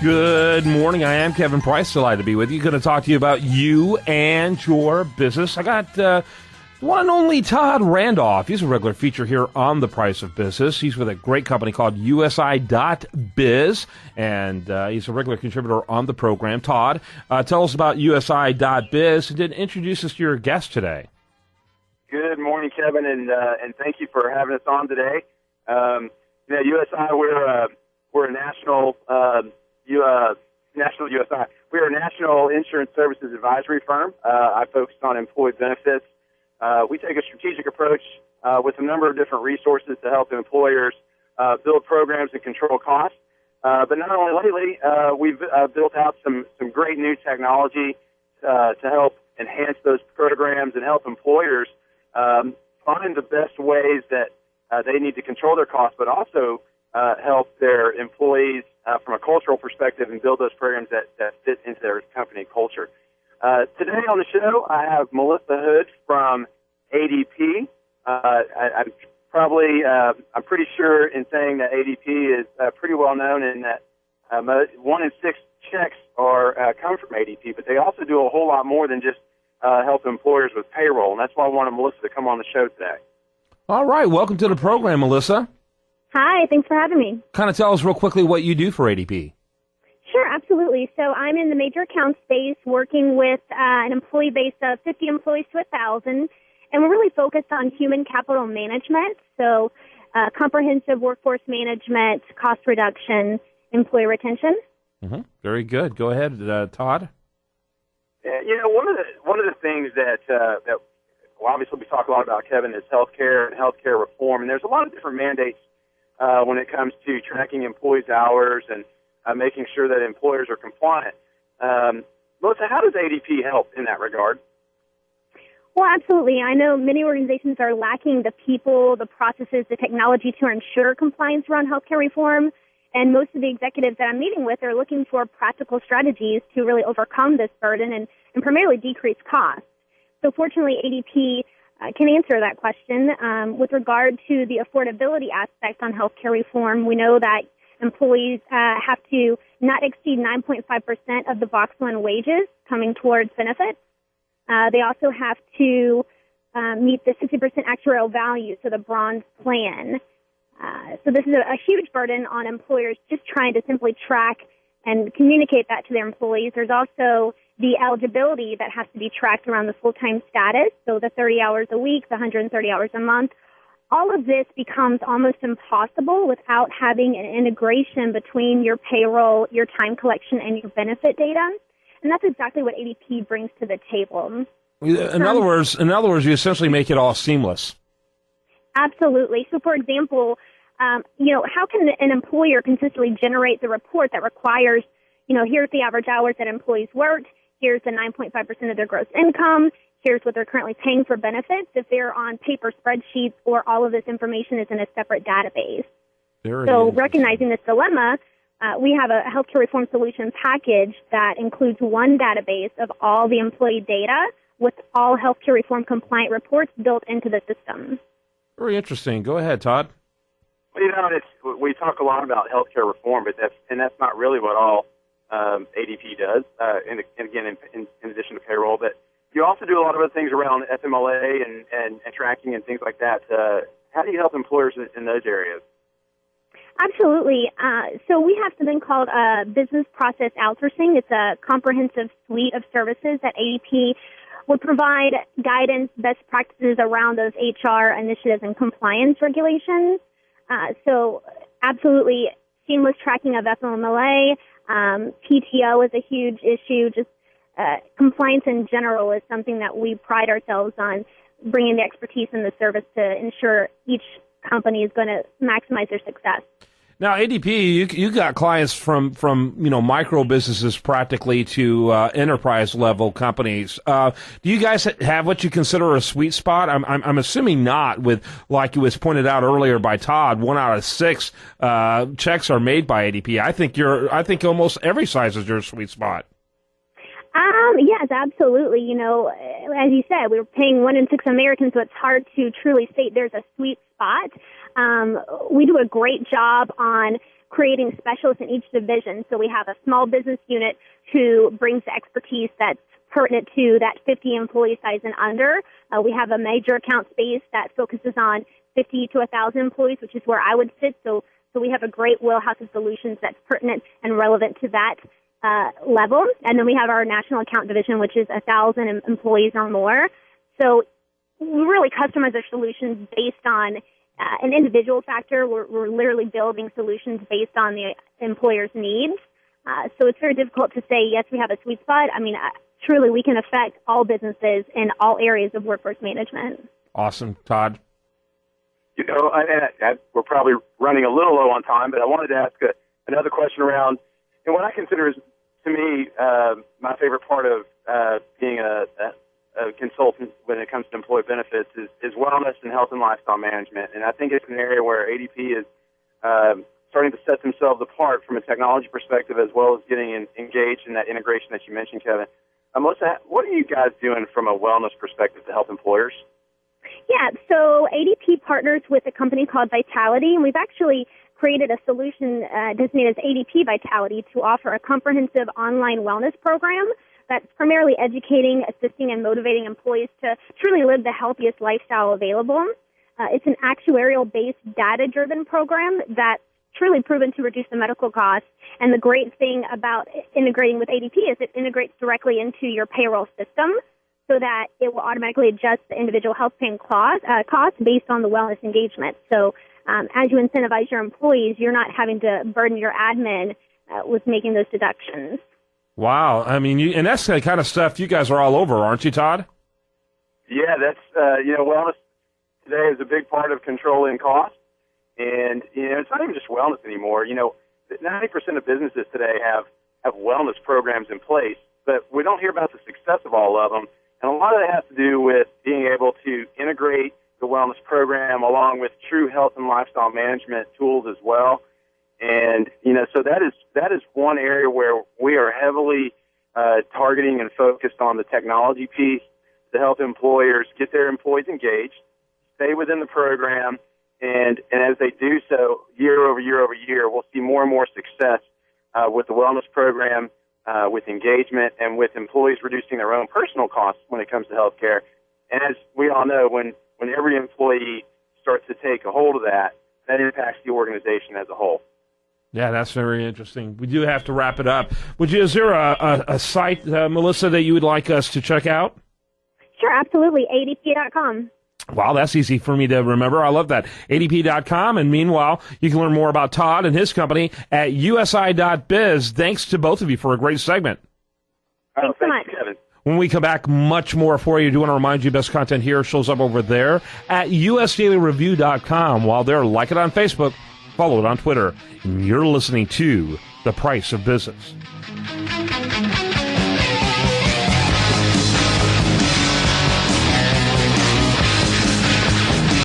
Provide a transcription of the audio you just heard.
Good morning. I am Kevin Price. Delighted to be with you. Going to talk to you about you and your business. I got the one and only Todd Randolph. He's a regular feature here on The Price of Business. He's with a great company called usi.biz, and he's a regular contributor on the program. Todd, tell us about usi.biz, and then introduce us to your guest today. Good morning, Kevin, and thank you for having us on today. USI, we're a national national USI. We're a national insurance services advisory firm. I focus on employee benefits. We take a strategic approach with a number of different resources to help employers build programs and control costs. But not only lately, we've built out some great new technology to help enhance those programs and help employers find the best ways that they need to control their costs, but also help their employees from a cultural perspective and build those programs that fit into their company culture. Today on the show, I have Melissa Hood from ADP. I'm pretty sure in saying that ADP is pretty well known in that 1 in 6 checks come from ADP, but they also do a whole lot more than just help employers with payroll, and that's why I wanted Melissa to come on the show today. All right, welcome to the program, Melissa. Hi, thanks for having me. Kind of tell us real quickly what you do for ADP. Sure, absolutely. So I'm in the major account space working with an employee base of 50 employees to 1,000, and we're really focused on human capital management, so comprehensive workforce management, cost reduction, employee retention. Mm-hmm. Very good. Go ahead, Todd. One of the things that obviously we talk a lot about, Kevin, is healthcare and healthcare reform, and there's a lot of different mandates when it comes to tracking employees' hours and making sure that employers are compliant. Melissa, how does ADP help in that regard? Well, absolutely. I know many organizations are lacking the people, the processes, the technology to ensure compliance around healthcare reform, and most of the executives that I'm meeting with are looking for practical strategies to really overcome this burden and primarily decrease costs. So fortunately, ADP can answer that question. With regard to the affordability aspect on healthcare reform, we know that employees have to not exceed 9.5% of the box one wages coming towards benefits. They also have to meet the 60% actuarial value, so the bronze plan. So this is a huge burden on employers just trying to simply track and communicate that to their employees. There's also the eligibility that has to be tracked around the full-time status, so the 30 hours a week, the 130 hours a month. All of this becomes almost impossible without having an integration between your payroll, your time collection, and your benefit data. And that's exactly what ADP brings to the table. In other words, you essentially make it all seamless. Absolutely. So, for example, how can an employer consistently generate the report that requires, here's the average hours that employees worked, here's the 9.5% of their gross income, here's what they're currently paying for benefits if they're on paper spreadsheets or all of this information is in a separate database. So recognizing this dilemma, we have a healthcare reform solution package that includes one database of all the employee data with all healthcare reform compliant reports built into the system. Very interesting. Go ahead, Todd. Well, we talk a lot about healthcare reform, but that's not really what all ADP does, and again, in addition to payroll. But you also do a lot of other things around FMLA and tracking and things like that. How do you help employers in those areas? Absolutely. So we have something called business process outsourcing. It's a comprehensive suite of services that ADP would provide guidance, best practices around those HR initiatives and compliance regulations. So absolutely seamless tracking of FMLA. PTO is a huge issue. Just compliance in general is something that we pride ourselves on bringing the expertise and the service to ensure each company is going to maximize their success. Now, ADP, you got clients from micro businesses practically to enterprise level companies. Do you guys have what you consider a sweet spot? I'm assuming not. With, like it was pointed out earlier by Todd, 1 out of 6 checks are made by ADP. I think almost every size is your sweet spot. Yes, absolutely. As you said, we were paying 1 in 6 Americans, so it's hard to truly state there's a sweet spot. We do a great job on creating specialists in each division. So we have a small business unit who brings the expertise that's pertinent to that 50 employee size and under. We have a major account space that focuses on 50 to 1,000 employees, which is where I would sit. So we have a great wheelhouse of solutions that's pertinent and relevant to that level. And then we have our national account division, which is 1,000 employees or more. So we really customize our solutions based on an individual factor. We're literally building solutions based on the employer's needs. So it's very difficult to say, yes, we have a sweet spot. I mean, truly, we can affect all businesses in all areas of workforce management. Awesome. Todd? You know, we're probably running a little low on time, but I wanted to ask another question around what I consider is, to me, my favorite part of being a consultant when it comes to employee benefits is wellness and health and lifestyle management. And I think it's an area where ADP is starting to set themselves apart from a technology perspective, as well as getting engaged in that integration that you mentioned, Kevin. Melissa, what are you guys doing from a wellness perspective to help employers? Yeah, so ADP partners with a company called Vitality, and we've actually created a solution designated as ADP Vitality to offer a comprehensive online wellness program that's primarily educating, assisting, and motivating employees to truly live the healthiest lifestyle available. It's an actuarial-based, data-driven program that's truly proven to reduce the medical costs. And the great thing about integrating with ADP is it integrates directly into your payroll system so that it will automatically adjust the individual health plan cost based on the wellness engagement. So as you incentivize your employees, you're not having to burden your admin with making those deductions. Wow. I mean, and that's the kind of stuff you guys are all over, aren't you, Todd? Yeah, that's, wellness today is a big part of controlling costs. And, it's not even just wellness anymore. 90% of businesses today have wellness programs in place, but we don't hear about the success of all of them. And a lot of that has to do with being able to integrate the wellness program along with true health and lifestyle management tools as well. And, so that is one area where we are heavily targeting and focused on the technology piece to help employers get their employees engaged, stay within the program, and as they do so, year over year over year, we'll see more and more success with the wellness program, with engagement, and with employees reducing their own personal costs when it comes to health care. And as we all know, when every employee starts to take a hold of that impacts the organization as a whole. Yeah, that's very interesting. We do have to wrap it up. Is there a site, Melissa, that you would like us to check out? Sure, absolutely. ADP.com. Wow, that's easy for me to remember. I love that. ADP.com. And meanwhile, you can learn more about Todd and his company at usi.biz. Thanks to both of you for a great segment. Thanks so much. Kevin. When we come back, much more for you. I do want to remind you, best content here shows up over there at usdailyreview.com. While there, like it on Facebook, follow it on Twitter. And you're listening to The Price of Business.